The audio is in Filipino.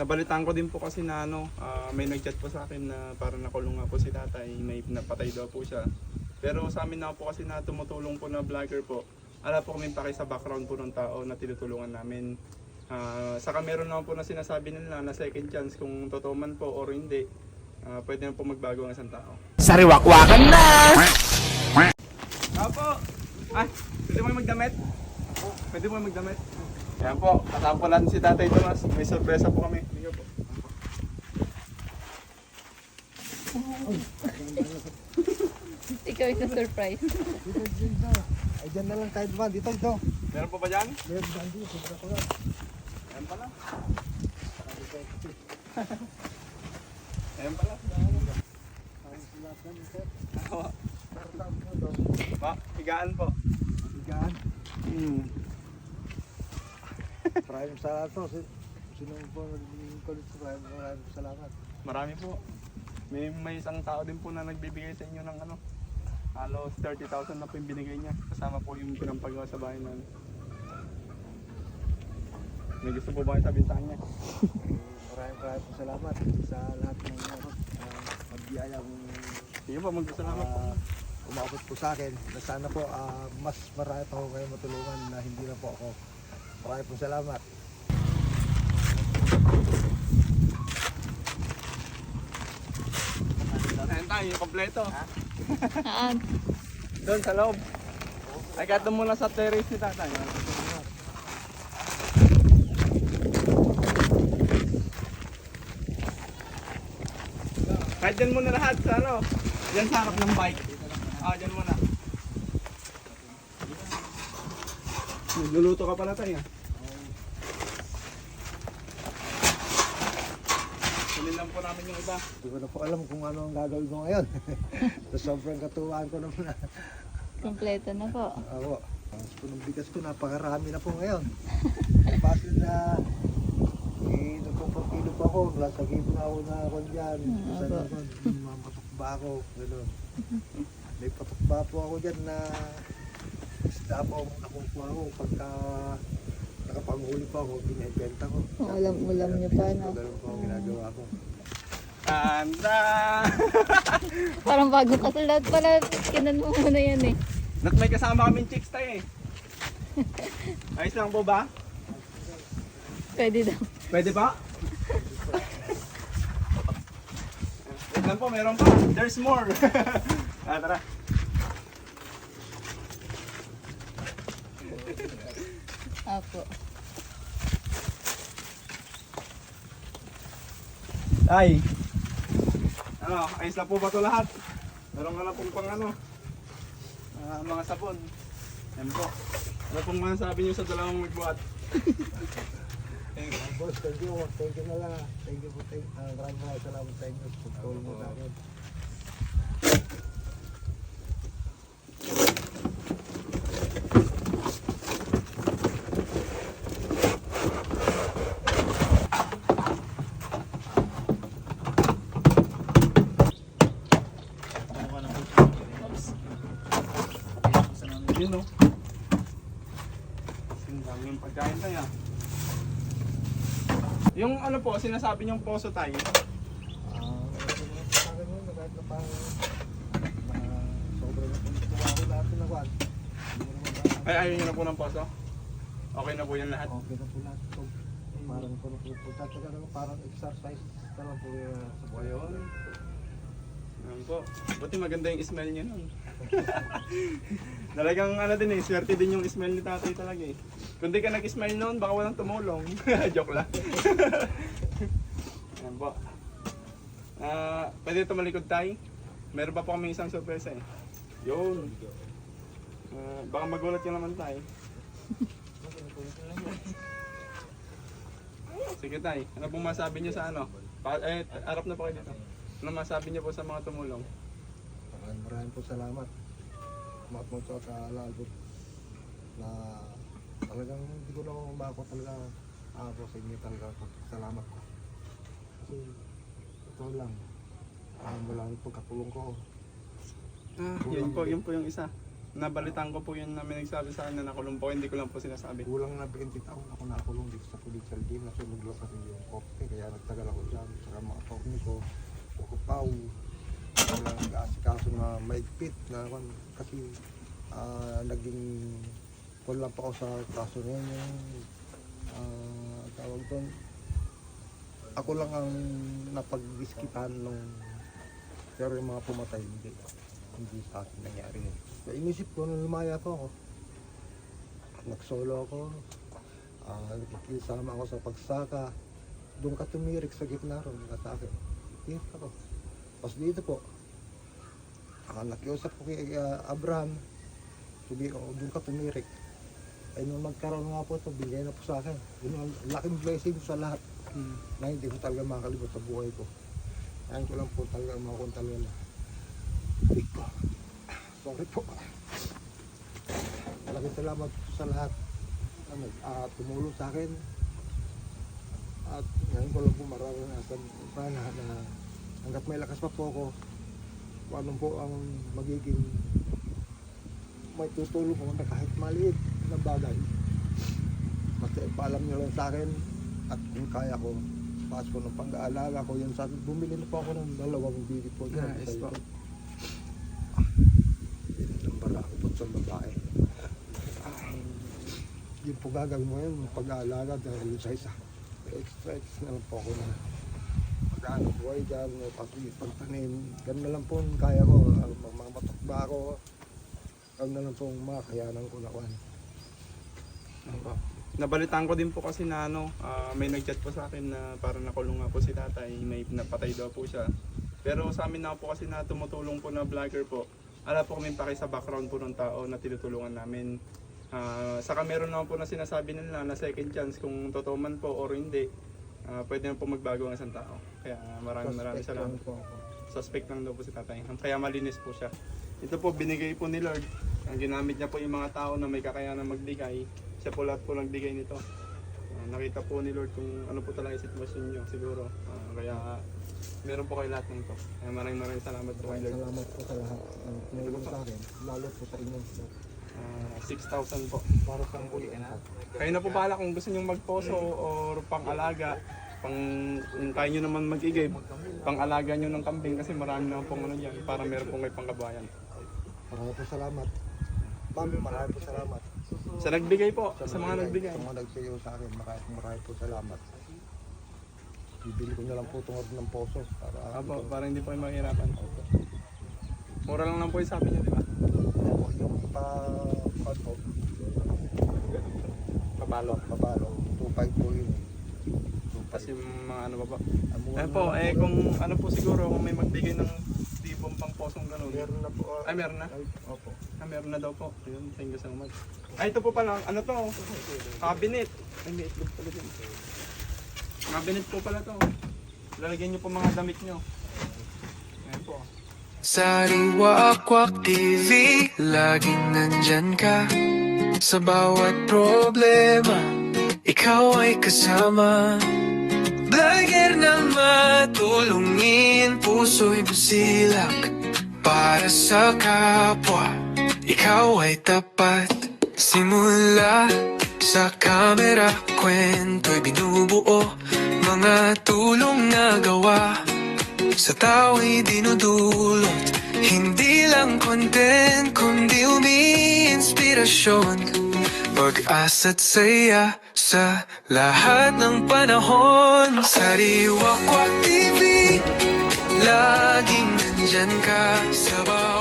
Nabalitaan ko din po kasi na may nag-chat po sa akin na parang nakulong nga po si tatay, may napatay daw po siya. Pero sa amin na po kasi na tumutulong po na vlogger po, ala po kami paki sa background po ng tao na tinutulungan namin. Saka meron naman po na sinasabi nila na second chance kung totoo man po or hindi, pwede na po magbago ang isang tao. Sariwakwakan na! Opo! Ay, pwede mo magdamit? Pwede mo magdamit? Ayan po, kasama po natin si Tatay Tomas. May sorpresa po kami. Hindi po. Ikaw yung surprise. Dito. Ay, dyan na lang kahit ba. Dito. Meron po ba dyan? Meron dyan dito. Sobra ko lang. Ayan pala. Ayan pala. Ma, higaan po. Higaan. Maraming salamat po. Sinong po nag-kulit ko. Maraming salamat. Marami po. May isang tao din po na nagbibigay sa inyo ng halos 30,000 na po yung binigay niya. Kasama po yung pinampagawa sa bahay namin. May gusto po ba kayo sabihin sa kanya? Maraming po salamat sa lahat ng magbiyaya mong Sige po, magpasalamat po. umabot po sa akin. Na sana po mas marami pa ako kayo matulungan na hindi na po ako. Maraming po salamat. Ayan tayo, yung kompleto. Saan? Doon sa loob. Ay, kahit doon muna sa terrace ni tatay. Kahit dyan muna lahat sa dyan sa harap ng bike. Dyan muna. Nagluluto ka pala tayo. Kunin lang po namin yung iba. Hindi ko na po alam kung ano ang gagawin ko ngayon. So, sobrang katuwaan ko naman na. Kompleto na po. Ako. Ang punong bigas ko, napakarami na po ngayon. Bakit na nagpapakilo pa ako, lasagin na ako na ako dyan. Saan ako, mapatok ba ako, gano'n. May patok ba po ako dyan na isda po ang nakukuha ko pagka nakapanghuli pa ako, binibenta ko. Ulam-ulam niyo pa, no? Ganun po ang ginagawa ko. Tanda! Parang bago ka sa lahat pala. Kinan mo muna yan eh. Nat may kasama kaming chicks tayo eh. Ayos lang po ba? Pwede daw. Pwede ba? Wait lang po, meron pa. There's more. Tara. Apo. Ay. Ayos na po ba ito lahat? Meron ka na pong pang mga sabon. Yan po. Ano pong masasabi niyo sa dalawang magbuhat? Boss, thank you. Thank you na lang. Thank you po. Maraming salamat sa inyo. Pagtulong mo sa akin. Yun o. Ang daming pagkain tayo. Yung po, sinasabi niyong poso tayo. Kahit na parang sobrang natuwa ko lahat na kwan. Ay, ayaw niyo na po ng poso? Okay na po yan lahat? Okay na po lahat. Parang pagtatsaga naman parang exercise ka lang po sa buhay. Ayun. Ayan po. Buti maganda yung smell niya nun. Talagang din eh, swerte din yung smell ni tatay talaga eh. Kung di ka nag-smile noon, baka walang tumulong. Joke lang. Ayan po. Pwede tumalikod tayo. Meron pa po kami isang sorpresa eh. Yun. Baka magulat ka naman tayo. Sige tay, ano pong masabi niyo sa harap na po kayo dito. Ano masabi niyo po sa mga tumulong? Maraming po salamat. Matmong sa kalabot na talagang hindi ko na umako talaga ako sa inyo talaga. Salamat ko. Kasi ito lang. Wala yung pagkatulong ko. Yun po yung isa. Nabalitaan ko po yun na may nagsabi sa akin na nakulong po. Hindi ko lang po sinasabi. Kulang na 20 taon ako nakulong dito sa Policial Game na sunuglo kasi yung korte. Kaya nagtagal ako dyan. Saka mga attorney ko, Kukupaw. Ako lang nag-aasikaso na maigpit na kasi naging lang pa ako sa kaso na yun. Tawag doon. Ako lang ang napag-iskipan nung pero yung mga pumatay hindi sa akin nangyari yun. Kaya inisip ko nung lumaya po ako. Nagsolo ako. Nakikisama ako sa pagsaka. Doon ka tumirik sa gitna ron, sa akin. Tiyak ako. Tapos dito po, nakiusap ko kay Abraham. Sabi ko, doon ka tumirik. Ay nung nagkaroon nga po ito, bigay na po sa akin. Yun ang laking blessing sa lahat. Na hindi ko talaga makakalimot sa buhay ko. Kaya ko lang po talaga makakuntal yun. Big ko. Sorry po. Malaking salamat po sa lahat. Tumulong sa akin. At ngayon ko lang po maranasan na hanggat may lakas pa po ako, kung anong po ang magiging may tutulong ko na kahit maliit na bagay. Basta ipaalam nyo lang sa akin at kung kaya ko, paas ko ng pag-aalaga ko yan sa akin. Bumili na po ako ng 2 bibig po dyan. Nice po. Ang barako po sa babae. Yun po gagawin mo yun, pag-aalaga dahil sa isa. Extra na lang po ako na mag-ano buhay dyan, pagtanim. Ganun na lang po ang kaya ko, mga matukba ako. Ganun na lang po ang mga kayanan ko na kuhan. Nabalitaan ko din po kasi na may nag-chat po sa akin na parang nakulong nga po si tatay, may napatay daw po siya. Pero sa amin na po kasi na tumutulong po na vlogger po, ala po kami paki sa background po ng tao na tinutulungan namin. Saka meron naman po na sinasabi nila na second chance kung totoo man po or hindi, pwede na po magbago ang isang tao. Kaya maraming salamat po. Suspect lang daw po si tatay, kaya malinis po siya. Ito po binigay po ni Lord, ang ginamit niya po yung mga tao na may kakayanan magbigay. Siya po lahat po nagbigay nito. Nakita po ni Lord kung ano po talaga yung sitwasyon nyo siguro. Kaya meron po kayo lahat ng ito. Kaya maraming salamat po kay Lord. Salamat po sa lahat ng tumulong sa akin, lalo po sa inyo. 6,000 po. Para sa ang ulian po. Kayo na po bahala kung gusto nyo magposo or pang-alaga. Kung kaya nyo naman mag-igib, pang-alaga nyo ng kambing kasi marami naman pong ano dyan para meron pong kayo pangkabayan. Maraming po salamat. Maraming po salamat. Sa nagbigay po, sa mga nagbigay. Sa mga nagbigay sa akin, maraming po salamat. Bibili ko na lang po tungod ng poso Para hindi po kayo mahirapan. Mura lang lang po yung sabi nyo, di ba? Yung papalo, 2.5 po yun. Kasi mga ano ba ba? Ayun po, kung ano po siguro, kung may magbigay ng tipong pang posong ganun. Meron na po. Ay, meron na? Opo. Meron na daw po. Ayun, thank you so much. Ay, ito po pala, ano to? Cabinet. Ay, may itlog pala din. Cabinet po pala to. Lalagyan nyo po mga damit nyo. Ayun po. Sariwa-Kwak TV, laging nandyan ka. Sa bawat problema, ikaw ay kasama. Vlogger na matulungin, puso'y busilak. Para sa kapwa, ikaw ay tapat. Simula sa kamera, kwento'y binubuo. Mga tulong na gawa sa tao'y dinudulot. Hindi lang content, kundi umi-inspirasyon. Pag-asa't saya sa lahat ng panahon. Sariwa-Kwak TV, laging nandyan ka sa bawat